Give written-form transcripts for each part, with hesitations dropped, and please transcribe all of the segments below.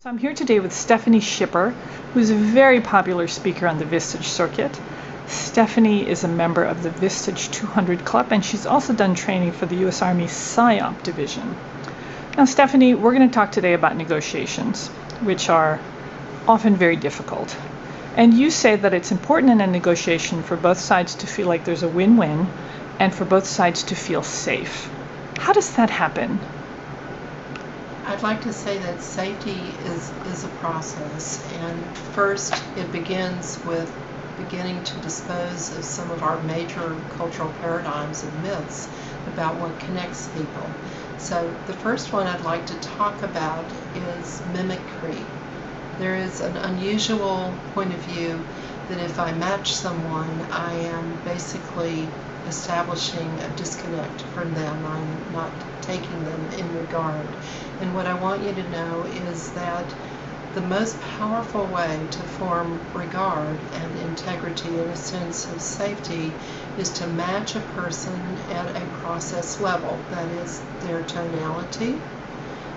So I'm here today with Stephanie Schipper, who's a very popular speaker on the Vistage circuit. Stephanie is a member of the Vistage 200 Club, and she's also done training for the U.S. Army PSYOP division. Now, Stephanie, we're going to talk today about negotiations, which are often very difficult. And you say that it's important in a negotiation for both sides to feel like there's a win-win and for both sides to feel safe. How does that happen? I'd like to say that safety is a process, and first it begins with beginning to dispose of some of our major cultural paradigms and myths about what connects people. So the first one I'd like to talk about is mimicry. There is an unusual point of view that if I match someone, I am basically establishing a disconnect from them. I'm not taking them in regard. And what I want you to know is that the most powerful way to form regard and integrity and a sense of safety is to match a person at a process level. That is their tonality,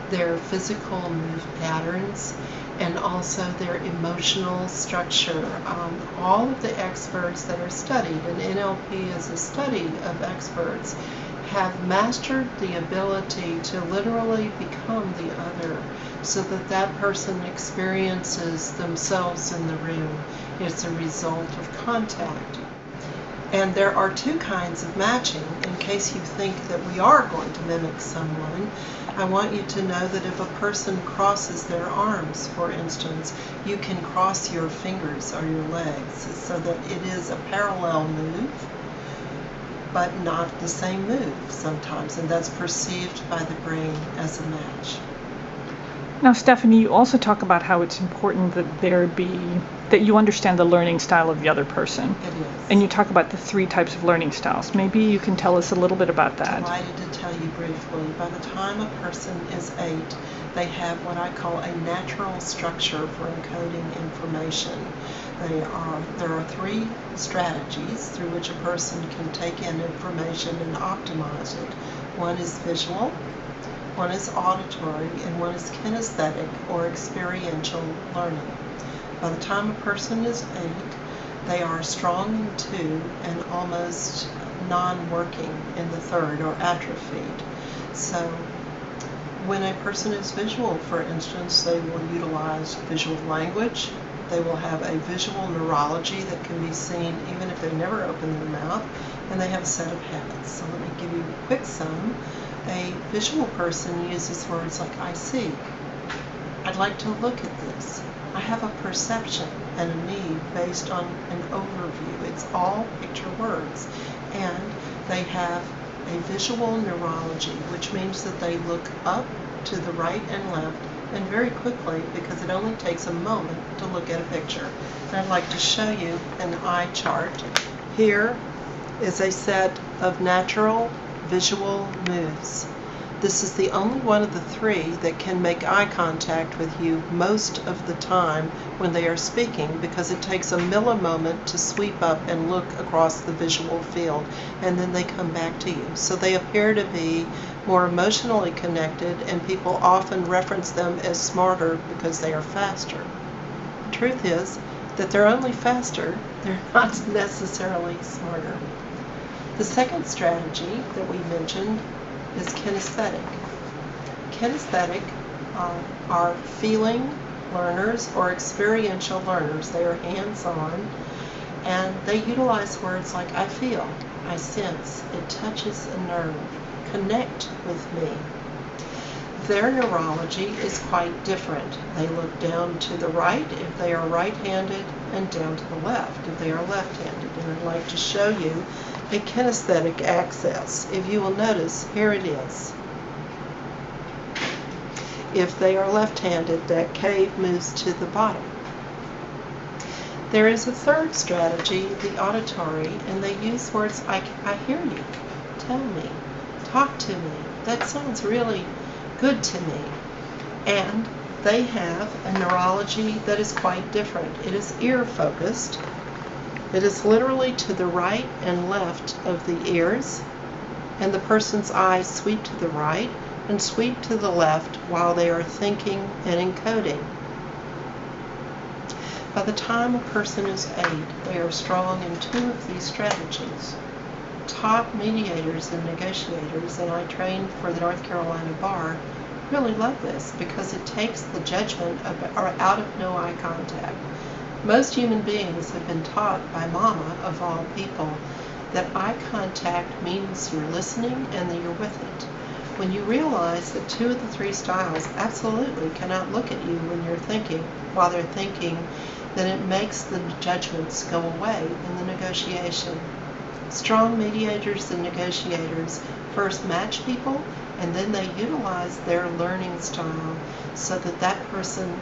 their physical move patterns, and also their emotional structure. All of the experts that are studied, and NLP is a study of experts, have mastered the ability to literally become the other so that that person experiences themselves in the room. It's a result of contact. And there are two kinds of matching. In case you think that we are going to mimic someone, I want you to know that if a person crosses their arms, for instance, you can cross your fingers or your legs so that it is a parallel move, but not the same move sometimes, and that's perceived by the brain as a match. Now, Stephanie, you also talk about how it's important that you understand the learning style of the other person. It is. And you talk about the three types of learning styles. Maybe you can tell us a little bit about that. Delighted to tell you briefly. By the time a person is 8, they have what I call a natural structure for encoding information. There are 3 strategies through which a person can take in information and optimize it. One is visual, one is auditory, and one is kinesthetic or experiential learning. By the time a person is 8, they are strong in 2 and almost non-working in the 3rd or atrophied. So when a person is visual, for instance, they will utilize visual language. They will have a visual neurology that can be seen even if they never open their mouth, and they have a set of habits. So let me give you a quick sum. A visual person uses words like I see, I'd like to look at this, I have a perception and a need based on an overview. It's all picture words. And they have a visual neurology, which means that they look up to the right and left and very quickly, because it only takes a moment to look at a picture. And I'd like to show you an eye chart. Here is a set of natural visual moves. This is the only one of the 3 that can make eye contact with you most of the time when they are speaking, because it takes a millimoment to sweep up and look across the visual field, and then they come back to you. So they appear to be more emotionally connected, and people often reference them as smarter because they are faster. The truth is that they're only faster, they're not necessarily smarter. The second strategy that we mentioned is kinesthetic. Kinesthetic are feeling learners or experiential learners. They are hands-on, and they utilize words like I feel, I sense, it touches a nerve, connect with me. Their neurology is quite different. They look down to the right if they are right-handed and down to the left if they are left-handed. And I'd like to show you a kinesthetic access. If you will notice, here it is. If they are left-handed, that cave moves to the bottom. There is a third strategy, the auditory, and they use words like I hear you, tell me, talk to me, that sounds really good to me. And they have a neurology that is quite different. It is ear-focused. It is literally to the right and left of the ears, and the person's eyes sweep to the right, and sweep to the left while they are thinking and encoding. By the time a person is 8, they are strong in 2 of these strategies. Top mediators and negotiators, and I trained for the North Carolina bar, really love this because it takes the judgment out of no eye contact. Most human beings have been taught by mama, of all people, that eye contact means you're listening and that you're with it. When you realize that 2 of the 3 styles absolutely cannot look at you when you're thinking, while they're thinking, then it makes the judgments go away in the negotiation. Strong mediators and negotiators first match people, and then they utilize their learning style so that that person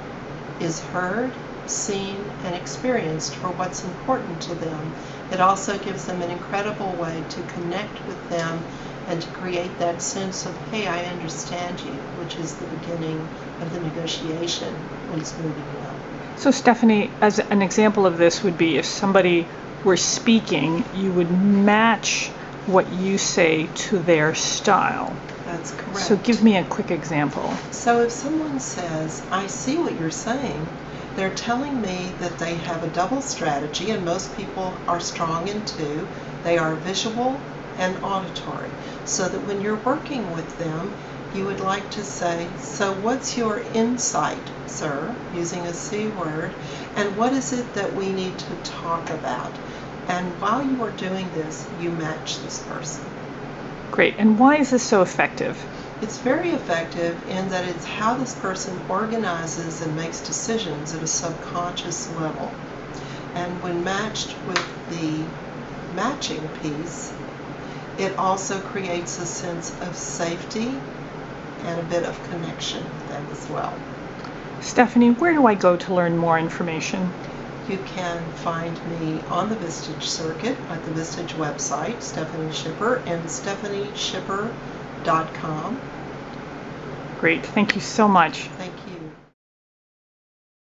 is heard, seen, and experienced for what's important to them. It also gives them an incredible way to connect with them and to create that sense of, hey, I understand you, which is the beginning of the negotiation when it's moving well. So Stephanie, as an example of this would be if somebody were speaking, you would match what you say to their style. That's correct. So give me a quick example. So if someone says, I see what you're saying, they're telling me that they have a double strategy, and most people are strong in 2. They are visual and auditory. So that when you're working with them, you would like to say, so what's your insight, sir, using a C word, and what is it that we need to talk about? And while you are doing this, you match this person. Great. And why is this so effective? It's very effective in that it's how this person organizes and makes decisions at a subconscious level. And when matched with the matching piece, it also creates a sense of safety and a bit of connection with them as well. Stephanie, where do I go to learn more information? You can find me on the Vistage circuit at the Vistage website, Stephanie Shipper, and stephanieshipper.com. Great. Thank you so much.